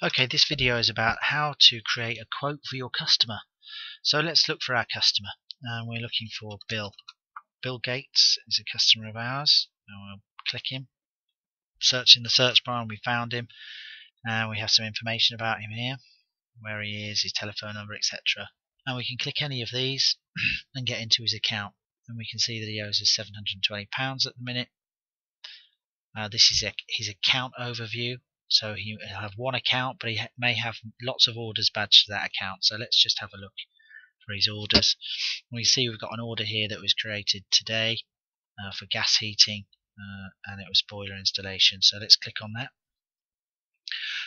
Okay, this video is about how to create a quote for your customer. So let's look for our customer. We're looking for Bill. Bill Gates is a customer of ours. We'll click him, search in the search bar, and we found him. And we have some information about him here, where he is, his telephone number, etc. And we can click any of these and get into his account. And we can see that he owes us £720 at the minute. This is his account overview. So he'll have one account, but he may have lots of orders badged to that account. So let's just have a look for his orders. We see we've got an order here that was created today for gas heating, and it was boiler installation. So let's click on that.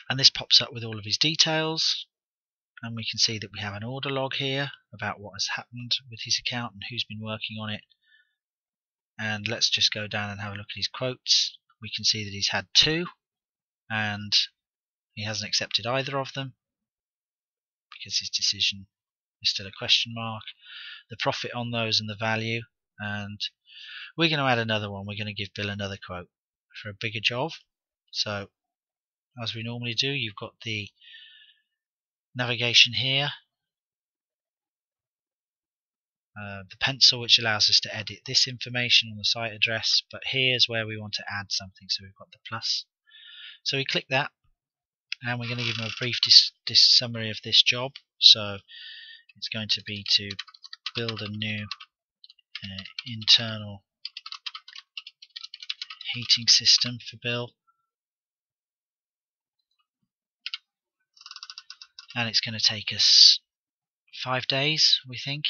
And this pops up with all of his details. And we can see that we have an order log here about what has happened with his account and who's been working on it. And let's just go down and have a look at his quotes. We can see that he's had 2. And he hasn't accepted either of them because his decision is still a question mark. The profit on those and the value, and we're going to add another one. We're going to give Bill another quote for a bigger job. So as we normally do, you've got the navigation here, the pencil, which allows us to edit this information on the site address, but here's where we want to add something. So we've got the plus. So we click that, and we're going to give him a brief summary of this job. So it's going to be to build a new internal heating system for Bill, and it's going to take us 5 days, we think.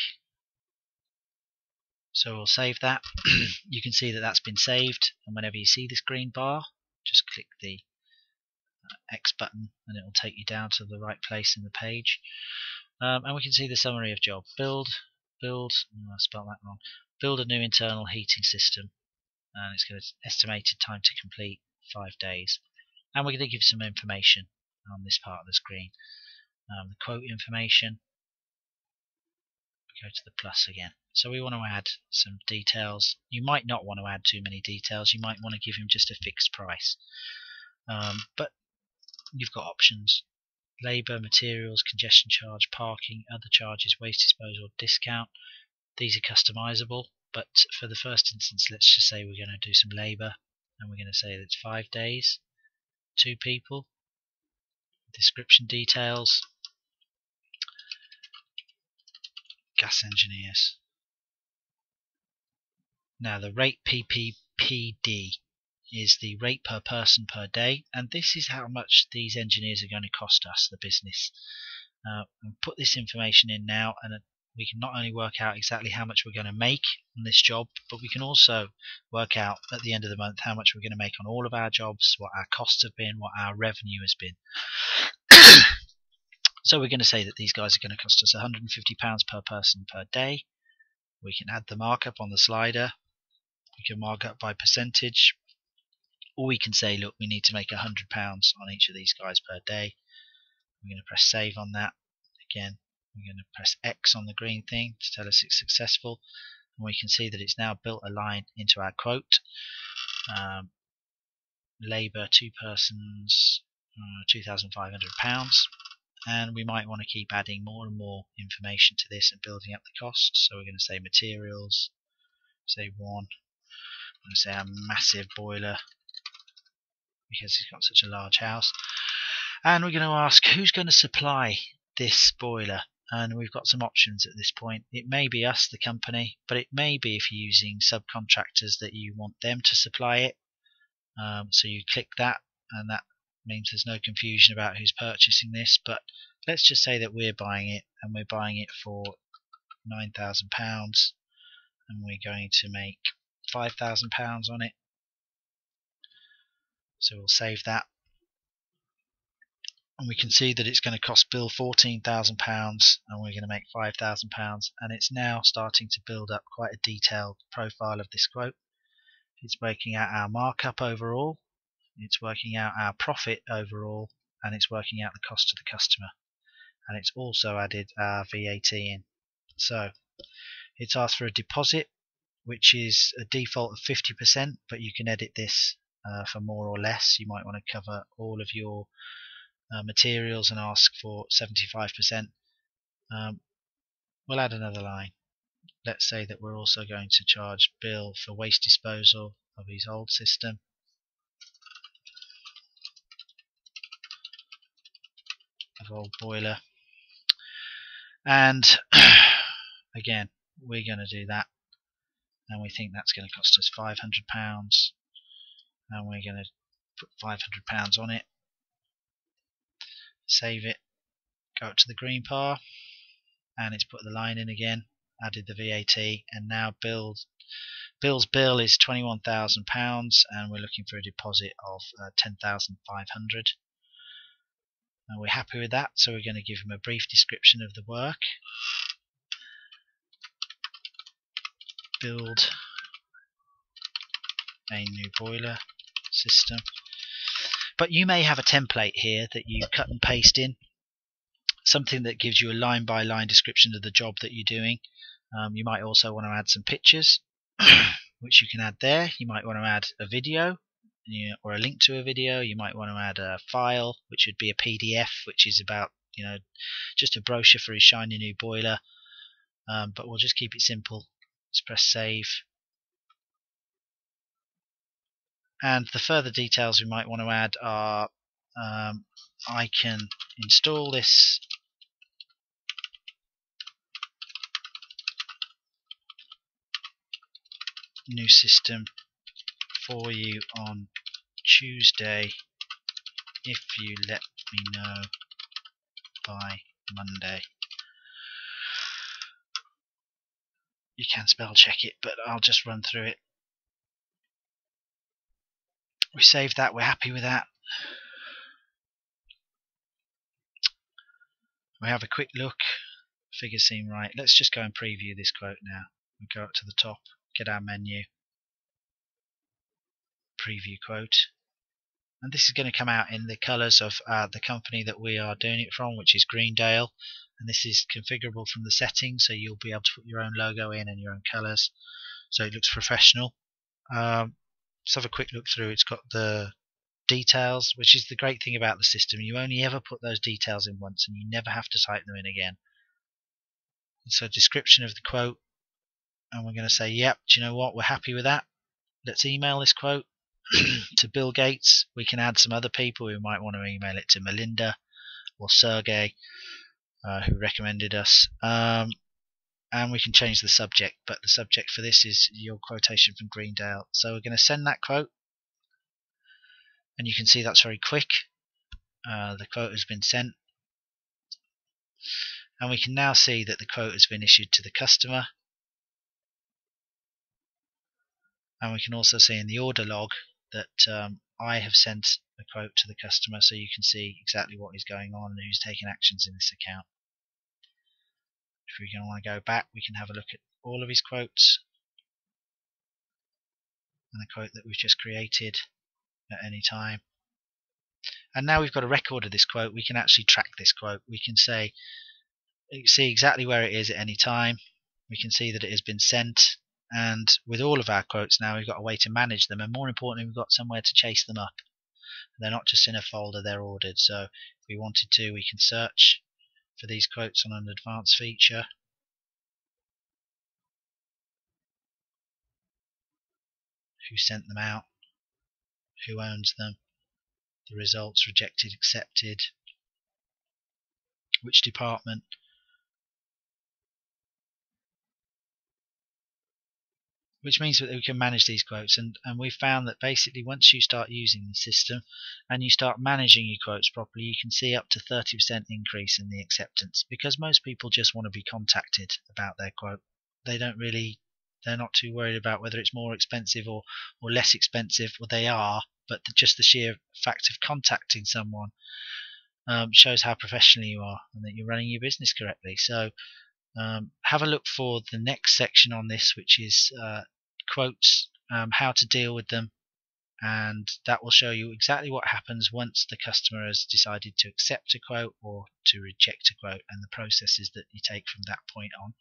So we'll save that. You can see that that's been saved, and whenever you see this green bar, just click the X button and it will take you down to the right place in the page. And we can see the summary of job. Build, I spelled that wrong. Build a new internal heating system, and it's got an estimated time to complete 5 days. And we're going to give some information on this part of the screen. The quote information. Go to the plus again. So we want to add some details. You might not want to add too many details. You might want to give him just a fixed price. But you've got options: labour, materials, congestion charge, parking, other charges, waste disposal, discount. These are customizable, but for the first instance, let's just say we're going to do some labour, and we're going to say that it's 5 days, 2 people. Description details: gas engineers. Now the rate PPPD is the rate per person per day, and this is how much these engineers are going to cost us, the business. And put this information in now, and we can not only work out exactly how much we're going to make on this job, but we can also work out at the end of the month how much we're going to make on all of our jobs, what our costs have been, what our revenue has been. So we're going to say that these guys are going to cost us £150 per person per day. We can add the markup on the slider. We can mark up by percentage, or we can say, look, we need to make £100 on each of these guys per day. We're going to press save on that. Again, we're going to press X on the green thing to tell us it's successful, and we can see that it's now built a line into our quote. Labour, 2 persons, £2,500, and we might want to keep adding more and more information to this and building up the costs. So we're going to say materials, say 1. I'm going to say a massive boiler because he's got such a large house, and we're going to ask who's going to supply this boiler. And we've got some options at this point. It may be us, the company, but it may be if you're using subcontractors that you want them to supply it. So you click that, and that means there's no confusion about who's purchasing this. But let's just say that we're buying it, and we're buying it for £9,000, and we're going to make £5,000 on it. So we'll save that, and we can see that it's going to cost Bill £14,000, and we're going to make £5,000, and it's now starting to build up quite a detailed profile of this quote. It's working out our markup overall, it's working out our profit overall, and it's working out the cost to the customer, and it's also added our VAT in. So it's asked for a deposit, which is a default of 50%, but you can edit this for more or less. You might want to cover all of your materials and ask for 75%, we'll add another line. Let's say that we're also going to charge Bill for waste disposal of his old system. Of old boiler. And again, we're going to do that. And we think that's going to cost us £500. And we're going to put £500 on it. Save it. Go up to the green bar. And it's put the line in again. Added the VAT. And now Bill's bill is £21,000. And we're looking for a deposit of £10,500. And we're happy with that, so we're going to give him a brief description of the work. Build a new boiler system. But you may have a template here that you cut and paste in, something that gives you a line-by-line description of the job that you're doing. You might also want to add some pictures, which you can add there. You might want to add a video, or a link to a video. You might want to add a file, which would be a PDF, which is about, just a brochure for his shiny new boiler. But we'll just keep it simple. Let's press save. And the further details we might want to add are, I can install this new system for you on Tuesday if you let me know by Monday. You can spell check it, but I'll just run through it. We saved that, we're happy with that. We have a quick look, figures seem right. Let's just go and preview this quote now. We go up to the top, get our menu, preview quote, and this is going to come out in the colours of the company that we are doing it from, which is Greendale, and this is configurable from the settings, so you'll be able to put your own logo in and your own colours, so it looks professional. Let's have a quick look through. It's got the details, which is the great thing about the system. You only ever put those details in once and you never have to type them in again. So description of the quote, and we're going to say, yep, do you know what, we're happy with that. Let's email this quote to Bill Gates. We can add some other people. We might want to email it to Melinda or Sergey, who recommended us. And we can change the subject, but the subject for this is your quotation from Greendale. So we're going to send that quote, and you can see that's very quick. The quote has been sent, and we can now see that the quote has been issued to the customer, and we can also see in the order log that I have sent a quote to the customer, so you can see exactly what is going on and who's taking actions in this account. If we want to go back, we can have a look at all of his quotes and the quote that we've just created at any time. And now we've got a record of this quote. We can actually track this quote. We can see exactly where it is at any time. We can see that it has been sent, and with all of our quotes now, we've got a way to manage them, and more importantly, we've got somewhere to chase them up. They're not just in a folder, they're ordered. So if we wanted to, we can search for these quotes on an advanced feature. Who sent them out, who owns them, the results, rejected, accepted, which department. Which means that we can manage these quotes, and we've found that basically once you start using the system and you start managing your quotes properly, you can see up to 30% increase in the acceptance, because most people just want to be contacted about their quote. They're not too worried about whether it's more expensive or less expensive. Well, they are, but just the sheer fact of contacting someone shows how professional you are and that you're running your business correctly. So have a look for the next section on this, which is quotes, how to deal with them, and that will show you exactly what happens once the customer has decided to accept a quote or to reject a quote, and the processes that you take from that point on.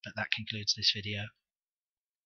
But that concludes this video.